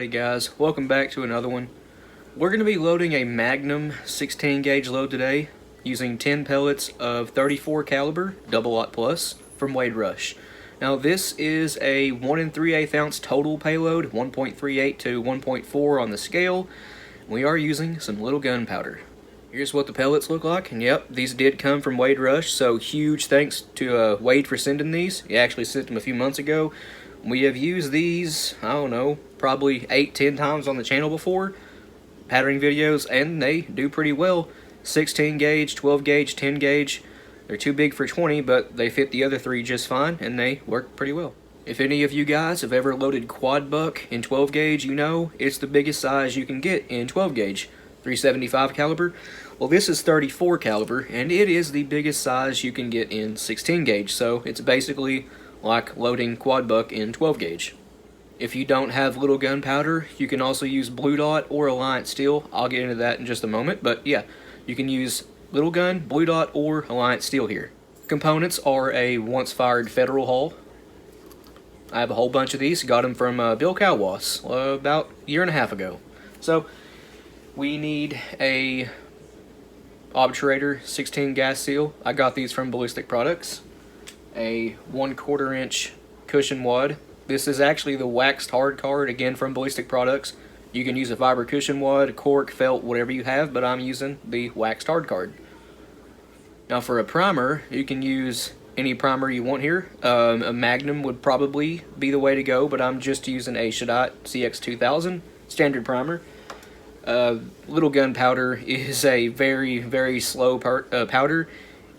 Alrighty guys, welcome back to another one. We're going to be loading a Magnum 16 gauge load today using 10 pellets of 34 caliber double aught plus from Wade Rush. Now this is a 1 3/8 ounce total payload, 1.38 to 1.4 on the scale. We are using some little gunpowder. Here's what the pellets look like, and yep, these did come from Wade Rush, so huge thanks to Wade for sending these. He actually sent them a few months ago. We have used these, I don't know, probably 8-10 times on the channel before, patterning videos, and they do pretty well. 16 gauge, 12 gauge, 10 gauge. They're too big for 20, but they fit the other three just fine, and they work pretty well. If any of you guys have ever loaded quad buck in 12 gauge, you know it's the biggest size you can get in 12 gauge, 375 caliber. Well, this is 34 caliber, and it is the biggest size you can get in 16 gauge, so it's basically like loading quad buck in 12 gauge. If you don't have little gunpowder, you can also use blue dot or Alliance steel. I'll get into that in just a moment, but yeah, you can use little gun, blue dot, or Alliance steel here. Components are a once fired Federal hull. I have a whole bunch of these, got them from Bill Calwas about a year and a half ago. So we need a obturator 16 gas seal. I got these from Ballistic Products. A 1/4 inch cushion wad. This is actually the waxed hard card, again from Ballistic Products. You can use a fiber cushion wad, cork, felt, whatever you have, but I'm using the waxed hard card. Now for a primer, you can use any primer you want here. A Magnum would probably be the way to go, but I'm just using a Shadot CX2000 standard primer. Little gunpowder is a very, very slow powder.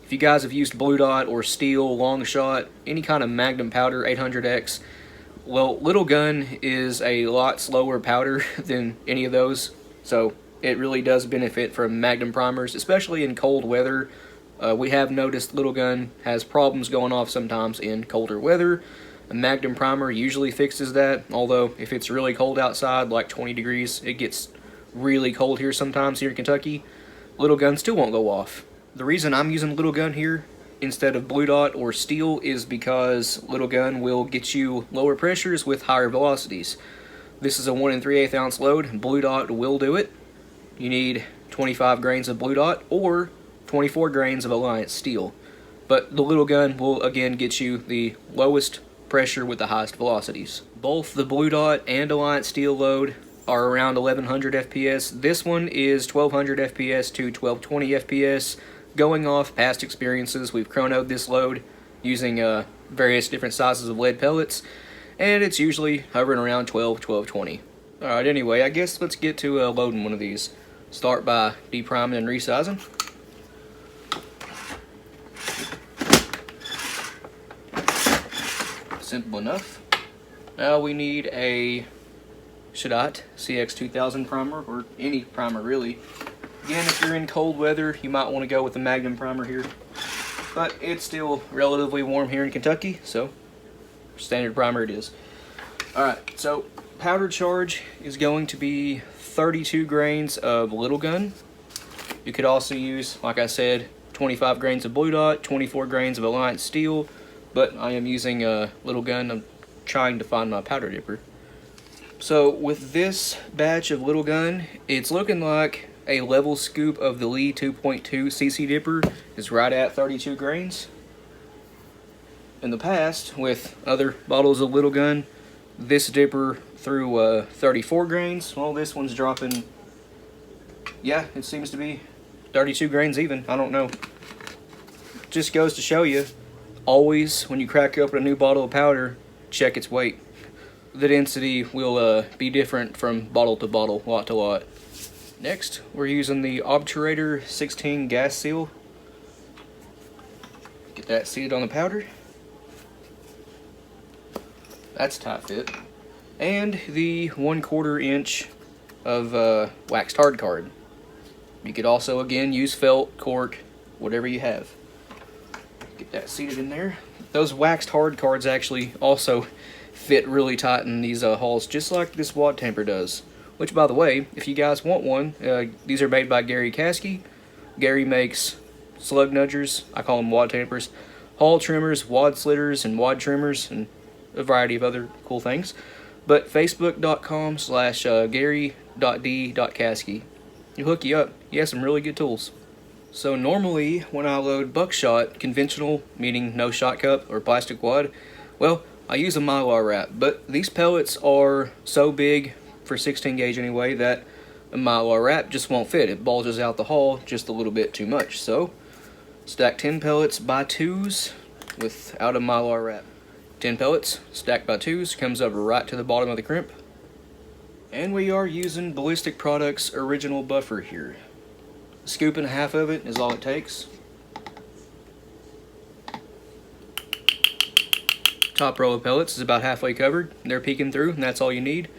If you guys have used blue dot or steel, long shot, any kind of Magnum powder, 800X, well, little gun is a lot slower powder than any of those, so it really does benefit from Magnum primers, especially in cold weather. We have noticed little gun has problems going off sometimes in colder weather. A Magnum primer usually fixes that, although if it's really cold outside, like 20 degrees, it gets really cold here sometimes here in Kentucky, little gun still won't go off. The reason I'm using little gun here instead of blue dot or steel is because little gun will get you lower pressures with higher velocities. This is a 1 3/8 ounce load. Blue dot will do it. You need 25 grains of blue dot or 24 grains of Alliance steel. But the little gun will again get you the lowest pressure with the highest velocities. Both the blue dot and Alliance steel load are around 1100 FPS. This one is 1200 FPS to 1220 FPS. Going off past experiences, we've chronoed this load using various different sizes of lead pellets, and it's usually hovering around 12-1220. Alright, anyway, I guess let's get to loading one of these. Start by depriming and resizing. Simple enough. Now we need a Shadot CX2000 primer, or any primer really. Again, if you're in cold weather, you might want to go with the Magnum primer here. But it's still relatively warm here in Kentucky, so standard primer it is. Alright, so powder charge is going to be 32 grains of little gun. You could also use, like I said, 25 grains of blue dot, 24 grains of Alliance steel, but I am using a little gun. I'm trying to find my powder dipper. So with this batch of little gun, it's looking like a level scoop of the Lee 2.2 cc dipper is right at 32 grains. In the past, with other bottles of little gun, this dipper threw 34 grains. Well, this one's dropping, yeah, it seems to be 32 grains even. I don't know. Just goes to show you, always when you crack open a new bottle of powder, check its weight. The density will be different from bottle to bottle, lot to lot. Next, we're using the obturator 16 gas seal. Get that seated on the powder. That's tight fit. And the 1/4 inch of waxed hard card. You could also again use felt, cork, whatever you have. Get that seated in there. Those waxed hard cards actually also fit really tight in these hulls, just like this wad tamper does. Which, by the way, if you guys want one, these are made by Gary Caskey. Gary makes slug nudgers, I call them wad tampers, hull trimmers, wad slitters, and wad trimmers, and a variety of other cool things. but facebook.com/gary.d.caskey. He'll hook you up. He has some really good tools. So normally when I load Buckshot, conventional, meaning no shot cup or plastic wad, well, I use a Mylar wrap, but these pellets are so big, for 16 gauge anyway, that a Mylar wrap just won't fit. It bulges out the hull just a little bit too much. So stack 10 pellets by twos without a Mylar wrap. 10 pellets stacked by twos comes up right to the bottom of the crimp. And we are using Ballistic Products original buffer here. A scoop and a half of it is all it takes. Top row of pellets is about halfway covered. They're peeking through, and that's all you need.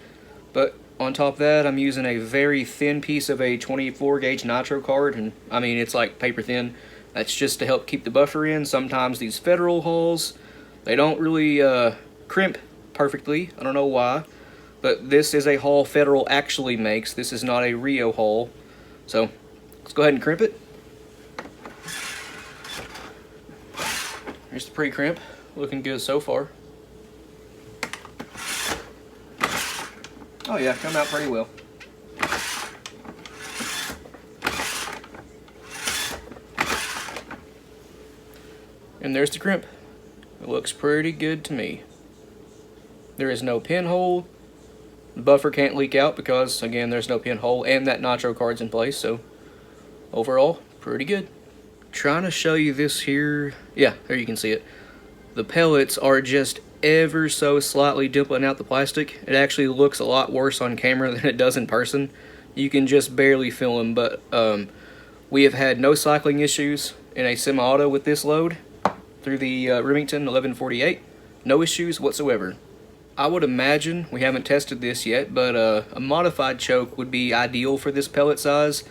But on top of that, I'm using a very thin piece of a 24 gauge nitro card, and I mean it's like paper thin. That's just to help keep the buffer in. Sometimes these Federal hulls, they don't really crimp perfectly. I don't know why, but this is a hull Federal actually makes. This is not a Rio hull. So let's go ahead and crimp it. Here's the pre-crimp. Looking good so far. Oh yeah, come out pretty well. And there's the crimp. It looks pretty good to me. There is no pinhole. The buffer can't leak out because, again, there's no pinhole, and that nitro card's in place, so overall, pretty good. Trying to show you this here. Yeah, there you can see it. The pellets are just ever so slightly dimpling out the plastic. It actually looks a lot worse on camera than it does in person. You can just barely feel them, but we have had no cycling issues in a semi-auto with this load through the Remington 1148. No issues whatsoever. I would imagine, we haven't tested this yet, but a modified choke would be ideal for this pellet size.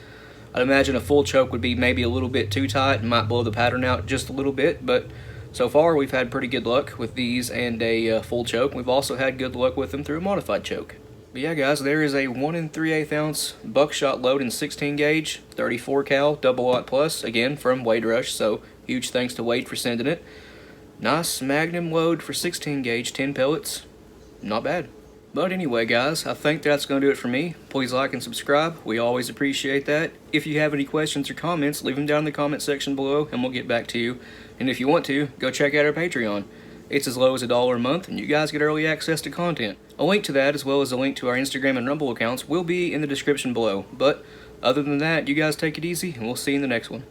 I'd imagine a full choke would be maybe a little bit too tight and might blow the pattern out just a little bit, but so far we've had pretty good luck with these and a full choke. We've also had good luck with them through a modified choke. But yeah guys, there is a 1 3/8 ounce Buckshot load in 16 gauge, 34 cal, double aught plus, again from Wade Rush, so huge thanks to Wade for sending it. Nice Magnum load for 16 gauge, 10 pellets, not bad. But anyway guys, I think that's going to do it for me. Please like and subscribe, we always appreciate that. If you have any questions or comments, leave them down in the comment section below and we'll get back to you. And if you want to, go check out our Patreon. It's as low as $1 a month and you guys get early access to content. A link to that, as well as a link to our Instagram and Rumble accounts, will be in the description below. But other than that, you guys take it easy and we'll see you in the next one.